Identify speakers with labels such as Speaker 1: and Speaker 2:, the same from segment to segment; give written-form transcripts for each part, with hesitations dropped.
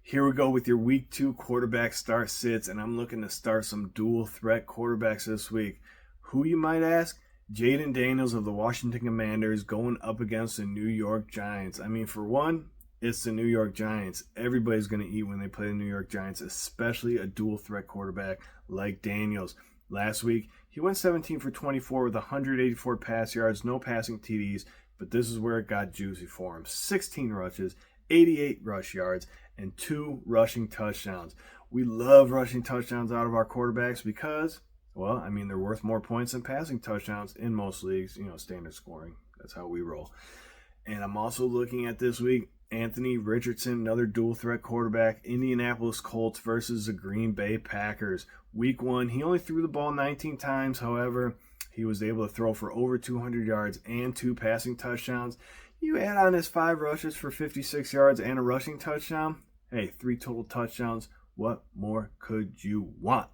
Speaker 1: Here we go with your week 2 quarterback start sits, and I'm looking to start some dual threat quarterbacks this week. Who, you might ask? Jaden Daniels of the Washington Commanders going up against the New York Giants. I mean, for one, it's the New York Giants. Everybody's going to eat when they play the New York Giants, especially a dual threat quarterback like Daniels. Last week, he went 17 for 24 with 184 pass yards, no passing TDs, but this is where it got juicy for him. 16 rushes, 88 rush yards, and 2 rushing touchdowns. We love rushing touchdowns out of our quarterbacks because, well, I mean, they're worth more points than passing touchdowns in most leagues, standard scoring. That's how we roll. And I'm also looking at this week, Anthony Richardson, another dual threat quarterback, Indianapolis Colts versus the Green Bay Packers. Week 1, he only threw the ball 19 times. However, he was able to throw for over 200 yards and 2 passing touchdowns. You add on his 5 rushes for 56 yards and a rushing touchdown. Hey, 3 total touchdowns. What more could you want?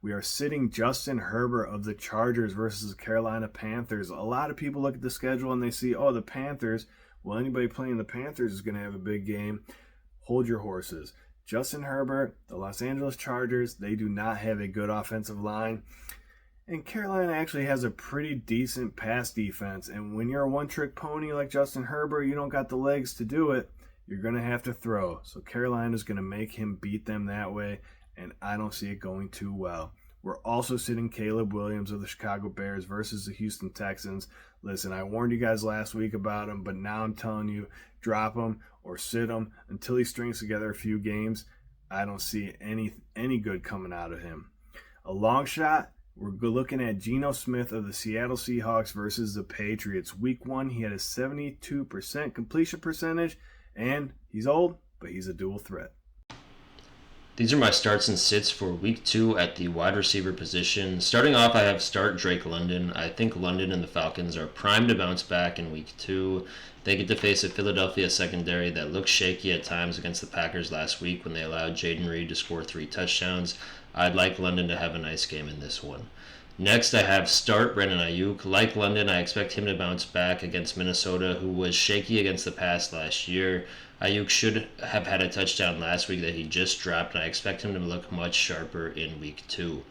Speaker 1: We are sitting Justin Herbert of the Chargers versus the Carolina Panthers. A lot of people look at the schedule and they see, the Panthers. Well, anybody playing the Panthers is going to have a big game. Hold your horses. Justin Herbert, the Los Angeles Chargers, they do not have a good offensive line. And Carolina actually has a pretty decent pass defense. And when you're a one-trick pony like Justin Herbert, you don't got the legs to do it. You're going to have to throw. So Carolina's going to make him beat them that way, and I don't see it going too well. We're also sitting Caleb Williams of the Chicago Bears versus the Houston Texans. Listen, I warned you guys last week about him, but now I'm telling you, drop him or sit him until he strings together a few games. I don't see any good coming out of him. A long shot, we're looking at Geno Smith of the Seattle Seahawks versus the Patriots. Week 1, he had a 72% completion percentage. And he's old, but he's a dual threat.
Speaker 2: These are my starts and sits for week 2 at the wide receiver position. Starting off, I have start Drake London. I think London and the Falcons are primed to bounce back in week 2. They get to face a Philadelphia secondary that looked shaky at times against the Packers last week when they allowed Jaden Reed to score 3 touchdowns. I'd like London to have a nice game in this one. Next, I have start Brandon Ayuk. Like London, I expect him to bounce back against Minnesota, who was shaky against the pass last year. Ayuk should have had a touchdown last week that he just dropped, and I expect him to look much sharper in week 2.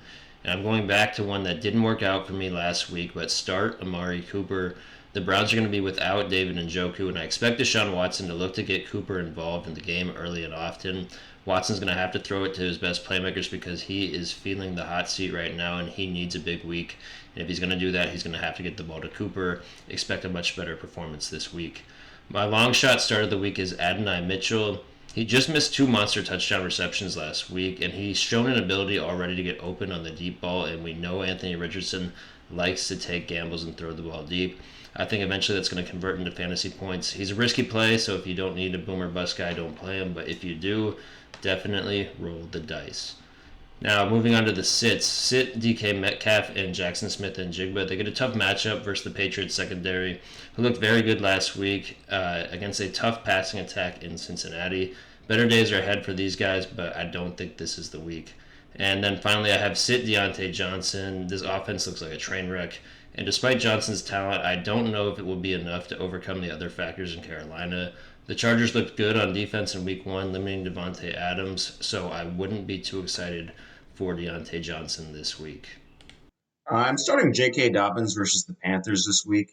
Speaker 2: And I'm going back to one that didn't work out for me last week, but start Amari Cooper. The Browns are going to be without David Njoku, and I expect Deshaun Watson to look to get Cooper involved in the game early and often. Watson's going to have to throw it to his best playmakers because he is feeling the hot seat right now, and he needs a big week. And if he's going to do that, he's going to have to get the ball to Cooper. Expect a much better performance this week. My long shot start of the week is Adonai Mitchell. He just missed 2 monster touchdown receptions last week, and he's shown an ability already to get open on the deep ball, and we know Anthony Richardson likes to take gambles and throw the ball deep. I think eventually that's going to convert into fantasy points. He's a risky play, so if you don't need a boom or bust guy, don't play him, but if you do, definitely roll the dice. Now, moving on to the sits. Sit DK Metcalf and Jackson Smith and Jigba. They get a tough matchup versus the Patriots secondary, who looked very good last week against a tough passing attack in Cincinnati. Better days are ahead for these guys, but I don't think this is the week. And then finally, I have sit Deontay Johnson. This offense looks like a train wreck. And despite Johnson's talent, I don't know if it will be enough to overcome the other factors in Carolina. The Chargers looked good on defense in week 1, limiting Devontae Adams, so I wouldn't be too excited for Deontay Johnson this week.
Speaker 3: I'm starting J.K. Dobbins versus the Panthers this week.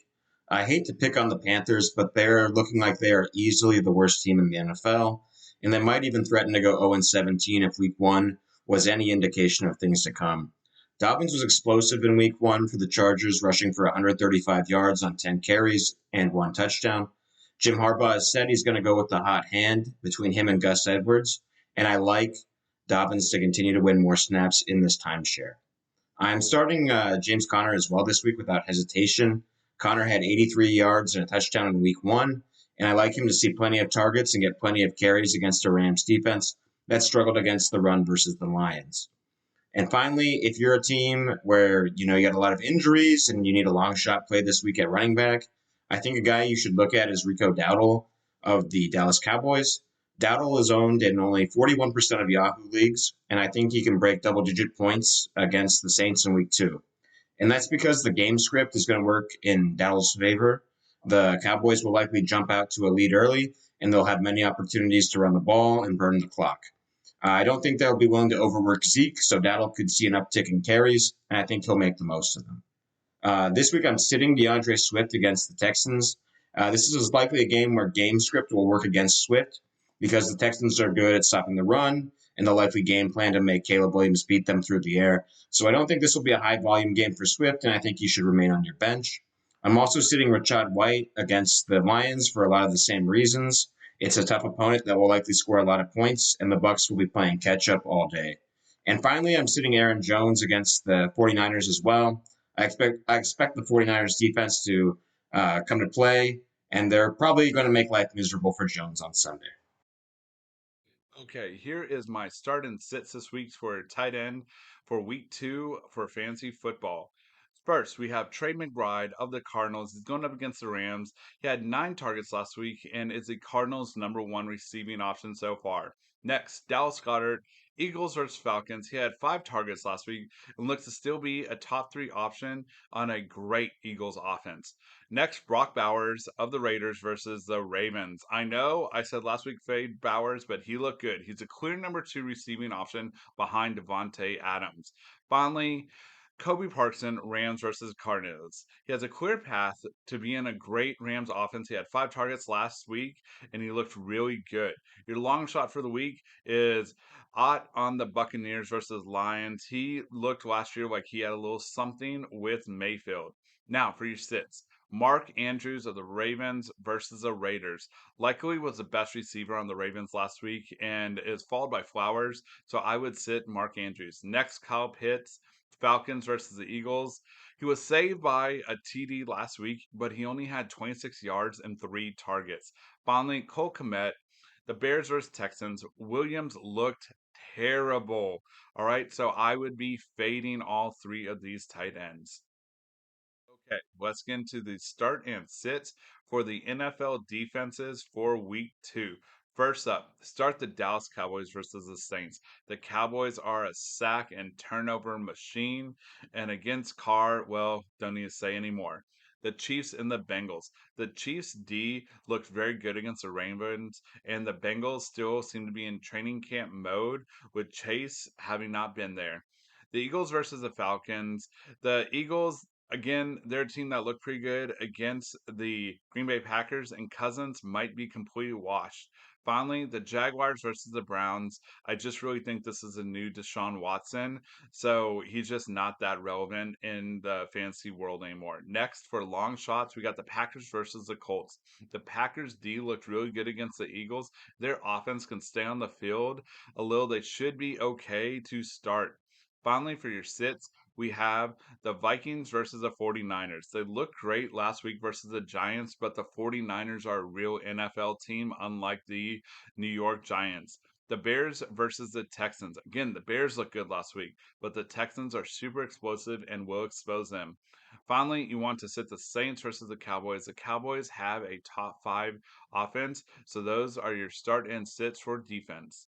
Speaker 3: I hate to pick on the Panthers, but they're looking like they are easily the worst team in the NFL, and they might even threaten to go 0-17 if week 1 was any indication of things to come. Dobbins was explosive in week 1 for the Chargers, rushing for 135 yards on 10 carries and 1 touchdown. Jim Harbaugh has said he's going to go with the hot hand between him and Gus Edwards, and I like Dobbins to continue to win more snaps in this timeshare. I'm starting James Conner as well this week without hesitation. Conner had 83 yards and a touchdown in week 1, and I like him to see plenty of targets and get plenty of carries against a Rams defense that struggled against the run versus the Lions. And finally, if you're a team where you got a lot of injuries and you need a long shot play this week at running back, I think a guy you should look at is Rico Dowdle of the Dallas Cowboys. Dowdle is owned in only 41% of Yahoo leagues, and I think he can break double-digit points against the Saints in week 2. And that's because the game script is going to work in Dowdle's favor. The Cowboys will likely jump out to a lead early, and they'll have many opportunities to run the ball and burn the clock. I don't think they'll be willing to overwork Zeke, so Dowdle could see an uptick in carries, and I think he'll make the most of them. This week, I'm sitting DeAndre Swift against the Texans. This is likely a game where game script will work against Swift because the Texans are good at stopping the run, and they'll likely game plan to make Caleb Williams beat them through the air. So I don't think this will be a high volume game for Swift, and I think he should remain on your bench. I'm also sitting Rashad White against the Lions for a lot of the same reasons. It's a tough opponent that will likely score a lot of points, and the Bucs will be playing catch up all day. And finally, I'm sitting Aaron Jones against the 49ers as well. I expect the 49ers defense to come to play, and they're probably going to make life miserable for Jones on Sunday.
Speaker 4: Okay, here is my start and sits this week for tight end for week 2 for fantasy football. First, we have Trey McBride of the Cardinals. He's going up against the Rams. He had 9 targets last week and is the Cardinals' #1 receiving option so far. Next, Dallas Goedert, Eagles versus Falcons. He had 5 targets last week and looks to still be a top 3 option on a great Eagles offense. Next, Brock Bowers of the Raiders versus the Ravens. I know I said last week fade Bowers, but he looked good. He's a clear #2 receiving option behind Devontae Adams. Finally, Kobe Parkson, Rams versus Cardinals. He has a clear path to be in a great Rams offense. He had 5 targets last week, and he looked really good. Your long shot for the week is Ott on the Buccaneers versus Lions. He looked last year like he had a little something with Mayfield. Now for your sits. Mark Andrews of the Ravens versus the Raiders. Likely was the best receiver on the Ravens last week and is followed by Flowers, so I would sit Mark Andrews. Next, Kyle Pitts, Falcons versus the Eagles. He was saved by a TD last week, but he only had 26 yards and 3 targets. Finally, Cole Kmet, the Bears versus Texans. Williams looked terrible. All right, so I would be fading all 3 of these tight ends. Okay, let's get into the start and sits for the NFL defenses for week 2. First up, start the Dallas Cowboys versus the Saints. The Cowboys are a sack and turnover machine, and against Carr, well, don't need to say anymore. The Chiefs and the Bengals. The Chiefs D looked very good against the Ravens, and the Bengals still seem to be in training camp mode with Chase having not been there. The Eagles versus the Falcons. The Eagles, again, they're a team that looked pretty good against the Green Bay Packers, and Cousins might be completely washed. Finally, the Jaguars versus the Browns. I just really think this is a new Deshaun Watson, so he's just not that relevant in the fantasy world anymore. Next, for long shots, we got the Packers versus the Colts. The Packers D looked really good against the Eagles. Their offense can stay on the field a little. They should be okay to start. Finally, for your sits, we have the Vikings versus the 49ers. They looked great last week versus the Giants, but the 49ers are a real NFL team, unlike the New York Giants. The Bears versus the Texans. Again, the Bears looked good last week, but the Texans are super explosive and will expose them. Finally, you want to sit the Saints versus the Cowboys. The Cowboys have a top 5 offense, so those are your start and sits for defense.